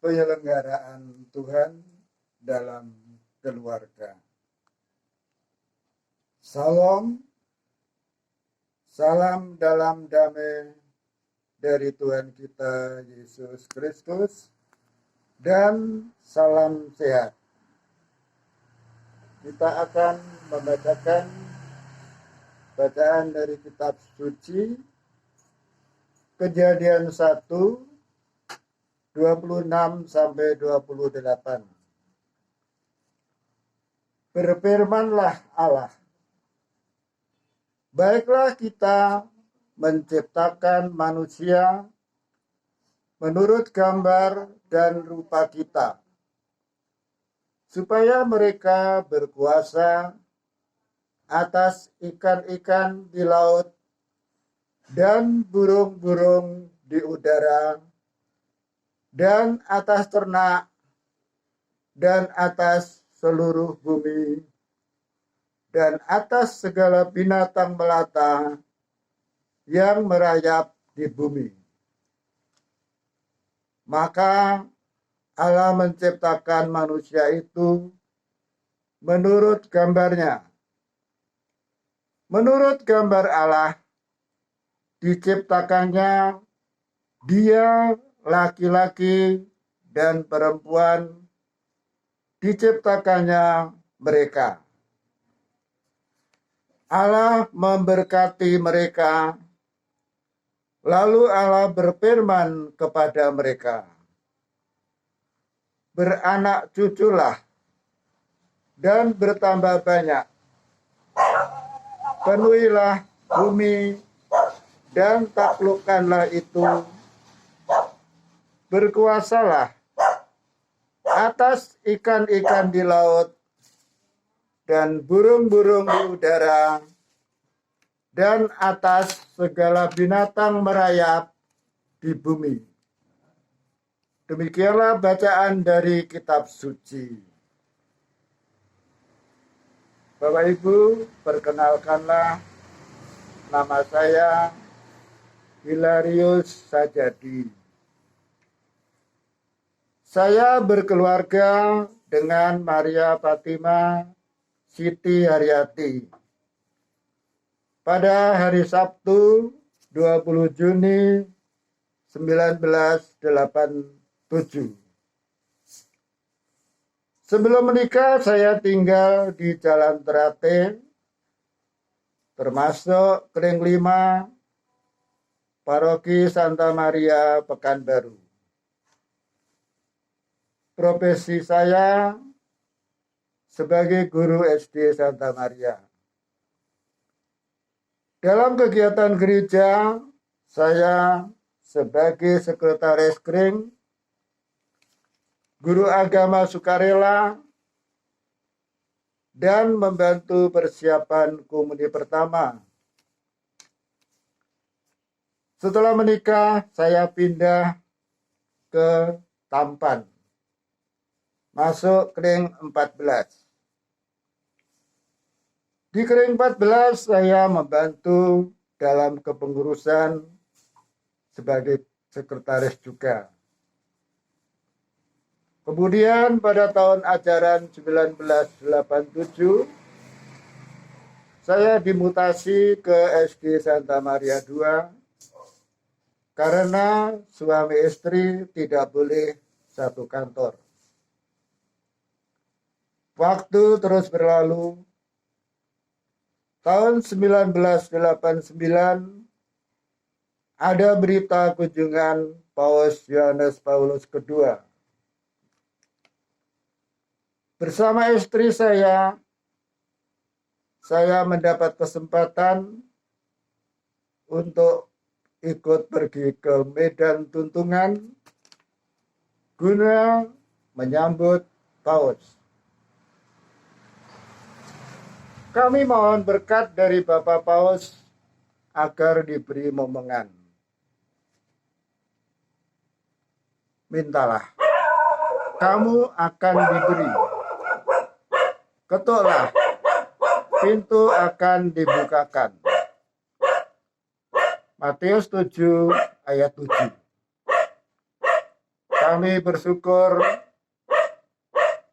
penyelenggaraan Tuhan dalam keluarga. Salam, salam dalam damai dari Tuhan kita Yesus Kristus, dan salam sehat. Kita akan membacakan bacaan dari kitab suci Kejadian 1 26 sampai 28. Berfirmanlah Allah, baiklah kita menciptakan manusia menurut gambar dan rupa kita, supaya mereka berkuasa atas ikan-ikan di laut dan burung-burung di udara, dan atas ternak, dan atas seluruh bumi, dan atas segala binatang melata yang merayap di bumi. Maka Allah menciptakan manusia itu menurut gambarnya. Menurut gambar Allah diciptakannya dia, laki-laki dan perempuan diciptakannya mereka. Allah memberkati mereka, lalu Allah berfirman kepada mereka, beranak cuculah dan bertambah banyak, penuhilah bumi dan taklukkanlah itu, berkuasalah atas ikan-ikan di laut dan burung-burung di udara, dan atas segala binatang merayap di bumi. Demikianlah bacaan dari kitab suci. Bapak Ibu, perkenalkanlah, nama saya Hilarius Sajadi. Saya berkeluarga dengan Maria Fatima Siti Haryati. Pada hari Sabtu 20 Juni 1987. Sebelum menikah saya tinggal di Jalan Terate, termasuk Kering 5, Paroki Santa Maria, Pekanbaru. Profesi saya sebagai guru SD Santa Maria. Dalam kegiatan gereja, saya sebagai sekretaris Kering, guru agama sukarela, dan membantu persiapan komuni pertama. Setelah menikah, saya pindah ke Tampan, masuk Kering 14. Di Kering 14 saya membantu dalam kepengurusan sebagai sekretaris juga. Kemudian pada tahun ajaran 1987 saya dimutasi ke SD Santa Maria II karena suami istri tidak boleh satu kantor. Waktu terus berlalu. Tahun 1989 ada berita kunjungan Paus Yohanes Paulus II. Bersama istri saya mendapat kesempatan untuk ikut pergi ke Medan Tuntungan guna menyambut Paus. Kami mohon berkat dari Bapak Paus agar diberi momongan. Mintalah, kamu akan diberi. Ketuklah, pintu akan dibukakan. Matius 7 ayat 7. Kami bersyukur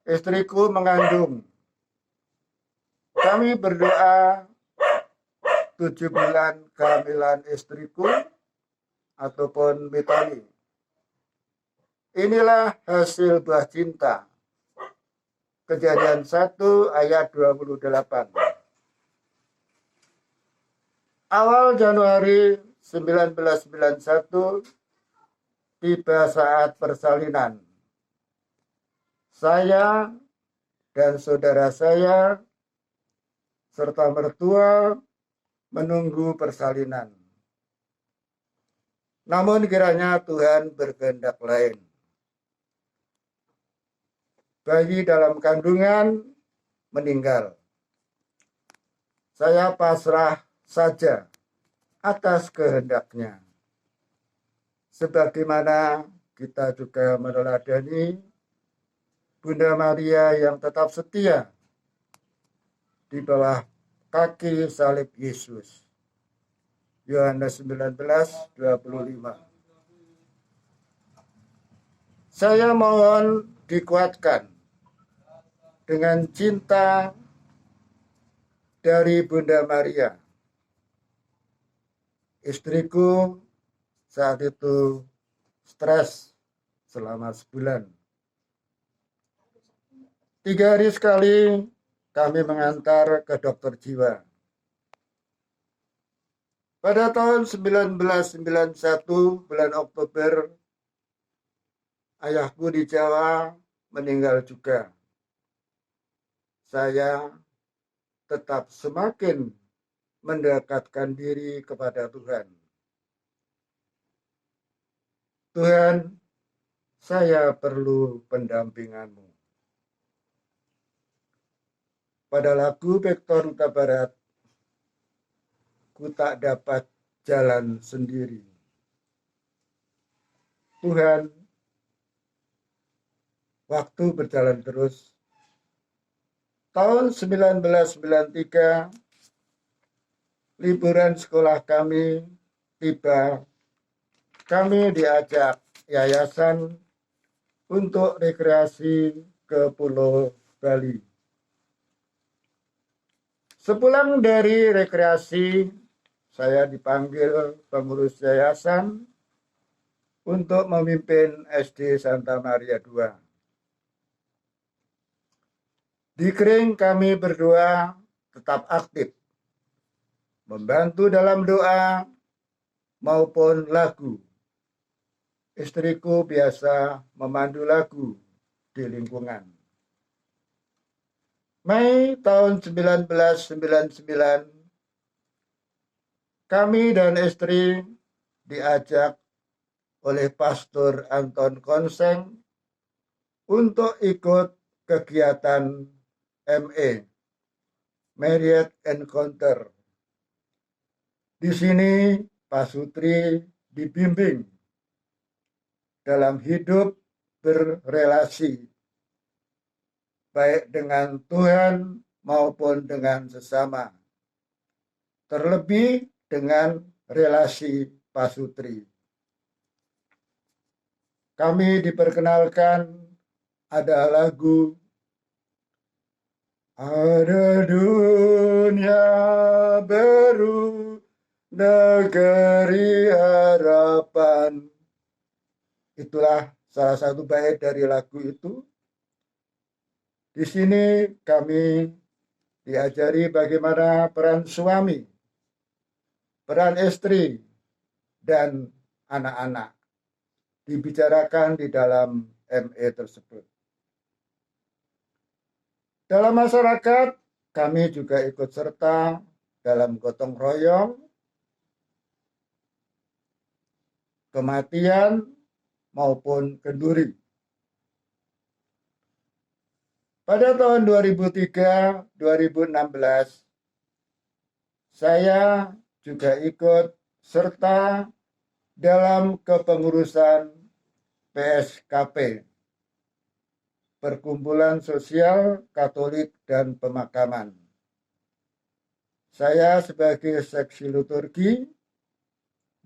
istriku mengandung. Kami berdoa 7 bulan kehamilan istriku ataupun Mitani. Inilah hasil buah cinta. Kejadian 1 ayat 28. Awal Januari 1991 tiba saat persalinan. Saya dan saudara saya serta mertua menunggu persalinan. Namun kiranya Tuhan berkehendak lain. Bayi dalam kandungan meninggal. Saya pasrah saja atas kehendaknya. Sebagaimana kita juga meneladani Bunda Maria yang tetap setia di bawah kaki salib Yesus. Yohanes 19:25. Saya mohon dikuatkan dengan cinta dari Bunda Maria. Istriku saat itu stres selama sebulan. 3 hari sekali kami mengantar ke dokter jiwa. Pada tahun 1991 bulan Oktober, ayahku di Jawa meninggal juga. Saya tetap semakin mendekatkan diri kepada Tuhan. Tuhan, saya perlu pendampinganmu. Pada lagu Vektor Huta Barat, ku tak dapat jalan sendiri. Tuhan, waktu berjalan terus. Tahun 1993, liburan sekolah kami tiba. Kami diajak yayasan untuk rekreasi ke Pulau Bali. Sepulang dari rekreasi, saya dipanggil pengurus yayasan untuk memimpin SD Santa Maria II. Di Kering kami berdua tetap aktif, membantu dalam doa maupun lagu. Istriku biasa memandu lagu di lingkungan. Mei tahun 1999, kami dan istri diajak oleh Pastor Anton Konseng untuk ikut kegiatan ME, Married Encounter. Di sini Pak Sutri dibimbing dalam hidup berrelasi, baik dengan Tuhan maupun dengan sesama. Terlebih dengan relasi Pak Sutri. Kami diperkenalkan ada lagu Ada dunia baru, negeri harapan. Itulah salah satu bait dari lagu itu. Di sini kami diajari bagaimana peran suami, peran istri, dan anak-anak dibicarakan di dalam ME tersebut. Dalam masyarakat, kami juga ikut serta dalam gotong royong, kematian, maupun kenduri. Pada tahun 2003-2016, saya juga ikut serta dalam kepengurusan PSKP, Perkumpulan Sosial Katolik dan Pemakaman. Saya sebagai seksi liturgi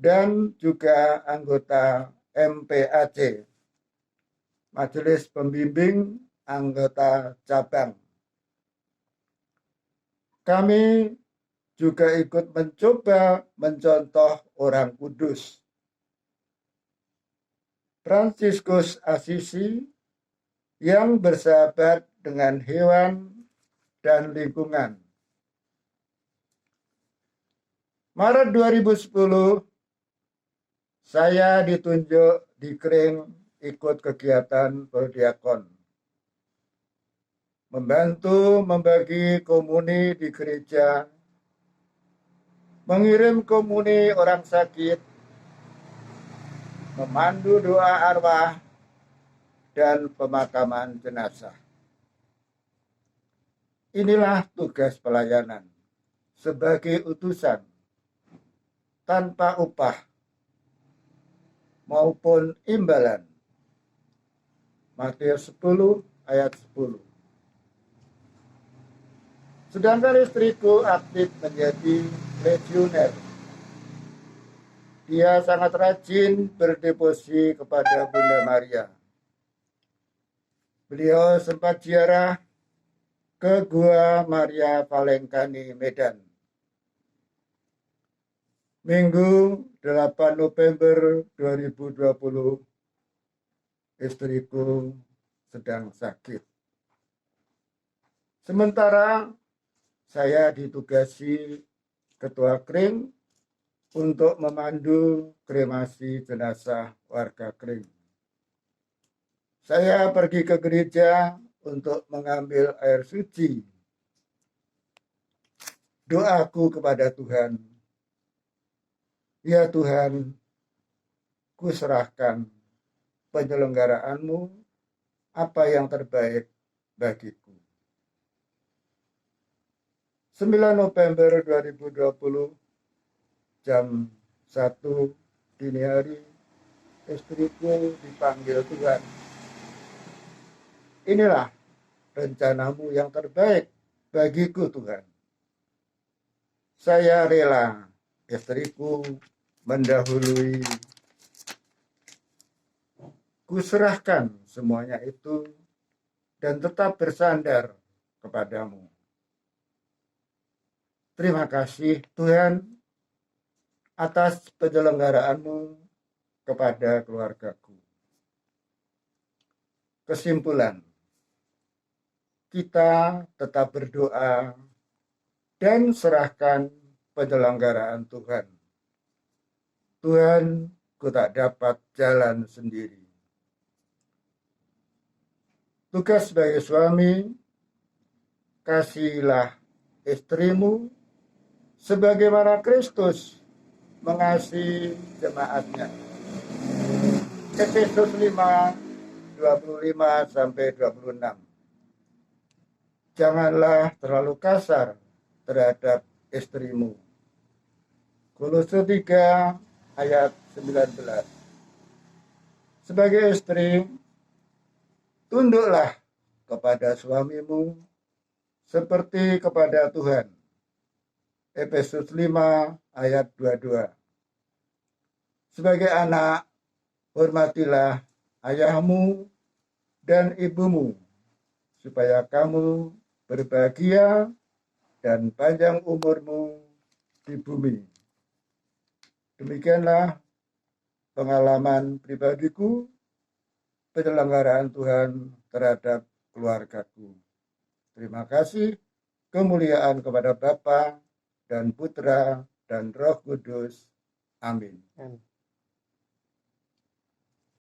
dan juga anggota MPAC, majelis pembimbing anggota cabang. Kami juga ikut mencoba mencontoh orang kudus. Fransiskus Asisi yang bersahabat dengan hewan dan lingkungan. Maret 2010, saya ditunjuk di Kring ikut kegiatan berdiakon. Membantu membagi komuni di gereja, mengirim komuni orang sakit, memandu doa arwah, dan pemakaman jenazah. Inilah tugas pelayanan sebagai utusan tanpa upah maupun imbalan. Matius 10 ayat 10. Sedangkan istriku aktif menjadi legioner. Dia sangat rajin berdevosi kepada Bunda Maria. Beliau sempat ziarah ke Gua Maria Valengkani, Medan. Minggu 8 November 2020, istriku sedang sakit. Sementara saya ditugasi Ketua Kring untuk memandu kremasi jenazah warga Kring. Saya pergi ke gereja untuk mengambil air suci. Doaku kepada Tuhan, ya Tuhan, kuserahkan penyelenggaraanmu apa yang terbaik bagiku. 9 November 2020, jam 1 dini hari, istriku dipanggil Tuhan. Inilah rencanamu yang terbaik bagiku, Tuhan. Saya rela istriku mendahului. Kuserahkan semuanya itu dan tetap bersandar kepadamu. Terima kasih Tuhan atas penyelenggaraanmu kepada keluargaku. Kesimpulan, kita tetap berdoa dan serahkan penyelenggaraan Tuhan. Tuhan, ku tak dapat jalan sendiri. Tugas sebagai suami, kasihilah istrimu sebagaimana Kristus mengasihi jemaatnya. Efesus 5, 25-26. Janganlah terlalu kasar terhadap istrimu. Kolose 3 ayat 19. Sebagai istri, tunduklah kepada suamimu seperti kepada Tuhan. Efesus 5 ayat 22. Sebagai anak, hormatilah ayahmu dan ibumu, supaya kamu berbahagia dan panjang umurmu di bumi. Demikianlah pengalaman pribadiku, penyelenggaraan Tuhan terhadap keluargaku. Terima kasih, kemuliaan kepada Bapa dan Putra dan Roh Kudus. Amin.